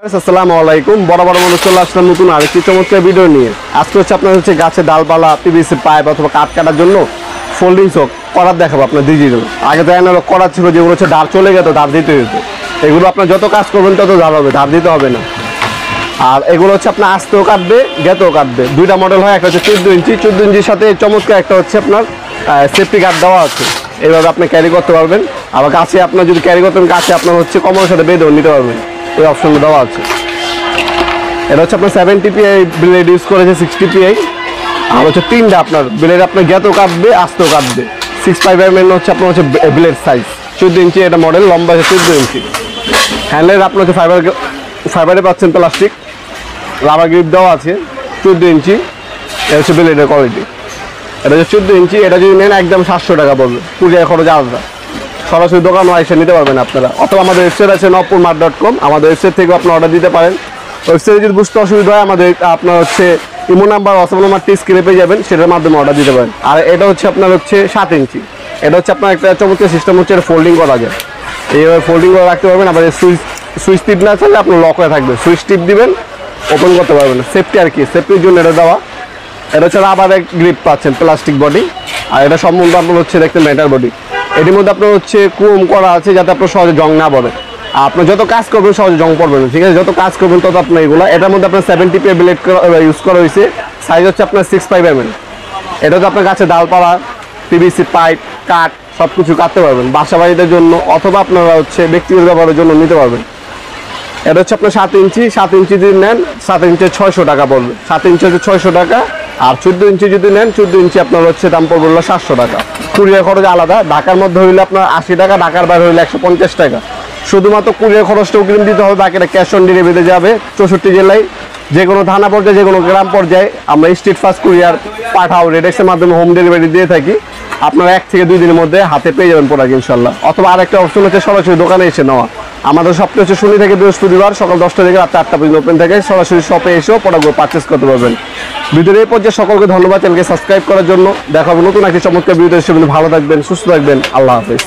আসসালামু আলাইকুম। বড় বন্ধু চলে আসলাম নতুন আরেকটি চমৎকার ভিডিও নিয়ে। আজকে আপনার গাছের ডালপালা, পিভিসি পাইপ অথবা কাঠ কাটার জন্য ফোল্ডিং চক করার দেখাবো আপনার ডিজিটাল। আগে তো এনারা করার ছিল, যেগুলো ধার চলে গেত, ধার দিতে হতো। এগুলো আপনার যত কাজ করবেন তত ধার হবে, ধার দিতে হবে না। আর এগুলো আপনার আস্তেও কাটবে, গেতেও কাটবে। দুইটা মডেল হয়, একটা হচ্ছে 14 ইঞ্চি। 14 ইঞ্চির সাথে চমৎকার একটা আপনার সেফটি গার্ড দেওয়া আছে। এইভাবে আপনি ক্যারি করতে পারবেন। আবার কাছে আপনার যদি ক্যারি করতেন, কাছে আপনার কমরের সাথে বেঁধেও নিতে পারবেন। এই অপশনটা দেওয়া আছে। এটা আপনার 70 PI ব্লেড ইউজ করেছে, 60 PI। আর তিনটা আপনার ব্লেড আপনার গেতেও কাটবে, আস্তেও কাটবে। 6.5 আপনার ব্লেড সাইজ। 14 ইঞ্চি এটা মডেল, লম্বা আছে 14 ইঞ্চি। হ্যান্ডেল আপনার ফাইবারে পাচ্ছেন, প্লাস্টিক রাবার গ্রিপ দেওয়া আছে। 14 ইঞ্চি এটা ব্লেডের কোয়ালিটি। এটা 14 ইঞ্চি। এটা যদি নেন একদম 700 টাকা পড়বে, পূজায় খরচ আলাদা। সরাসরি দোকানও এসে নিতে পারবেন আপনারা, অথবা আমাদের ওয়েবসাইট আছে nopurmart.com। আমাদের ওয়েবসাইট থেকে আপনার অর্ডার দিতে পারেন। ওয়েবসাইটে যদি বুঝতে অসুবিধা হয়, আমাদের আপনার ইমো নাম্বার, হোয়াটসঅ্যাপ নাম্বারটি স্ক্রিনে পেয়ে যাবেন, সেটার মাধ্যমে অর্ডার দিতে পারেন। আর এটা আপনার 7 ইঞ্চি। এটা আপনার একটা চমৎকার সিস্টেম, এটা ফোল্ডিং করা যায়। এইভাবে ফোল্ডিং করে রাখতে পারবেন। আবার সুইচ টিপ না চাইলে আপনার লক হয়ে থাকবে, সুইচ টিপ দিবেন, ওপেন করতে পারবেন। সেফটি আর কি, সেফটির জন্য এটা দেওয়া। এটা রাবার গ্রিপ পাচ্ছেন, প্লাস্টিক বডি। আর এটা সম্বন্ধে আপনার দেখতে মেটাল বডি। এটির মধ্যে আপনার ক্রোম করা আছে, যাতে আপনার সহজে জং না পড়ে। আপনি যত কাজ করবেন সহজে জং পড়বে না, ঠিক আছে? যত কাজ করবেন তত আপনার এগুলো। এটার মধ্যে আপনার 70 PI ব্লেড ইউজ করা হয়েছে। সাইজ আপনার 6.5 mm। এটা আপনার কাছে ডালপালা, পিভিসি পাইপ, কাঠ সব কিছু কাটতে পারবেন বাসা বাড়িদের জন্য, অথবা আপনারা ব্যক্তিগত ব্যবহারের জন্য নিতে পারবেন। এটা আপনার 7 ইঞ্চি। 7 ইঞ্চি যদি নেন, 7 ইঞ্চি 600 টাকা পড়বে। 7 ইঞ্চি 600 টাকা। আর 14 ইঞ্চি যদি নেন, 14 ইঞ্চি আপনার দাম পড়বে 700 টাকা। কুরিয়ার খরচ আলাদা। ঢাকার মধ্যে হইলে আপনার 80 টাকা, ঢাকার বাইরে হইলে 150 টাকা। শুধুমাত্র কুরিয়ার খরচটা অগ্রিম দিতে হবে, বাকিটা ক্যাশ অন ডেলিভারিতে যাবে। 64 জেলায় যে কোনো থানা পর্যায়ে, যে কোনো গ্রাম পর্যায়ে আমরা স্ট্রিট ফাস্ট কুরিয়ার, পাঠাও, রেডেক্সের মাধ্যমে হোম ডেলিভারি দিয়ে থাকি। আপনারা 1 থেকে 2 দিনের মধ্যে হাতে পেয়ে যাবেন প্রোডাক্ট ইনশাল্লাহ। অথবা আরেকটা অপশন হচ্ছে সরাসরি দোকানে এসে নেওয়া। আমাদের সপ্তাহে শনি থেকে বৃহস্পতিবার সকাল 10টা থেকে রাত 4টা পর্যন্ত ওপেন থাকে। সরাসরি শপে এসেও প্রোডাক্টগুলো পারচেস করতে পারবেন। ভিডিওর এই পর্যায়ে সকলকে ধন্যবাদ চ্যানেলকে সাবস্ক্রাইব করার জন্য। দেখা হবে নতুন একটি চমৎকার ভিডিও হিসেবে। ভালো থাকবেন, সুস্থ থাকবেন। আল্লাহ হাফেজ।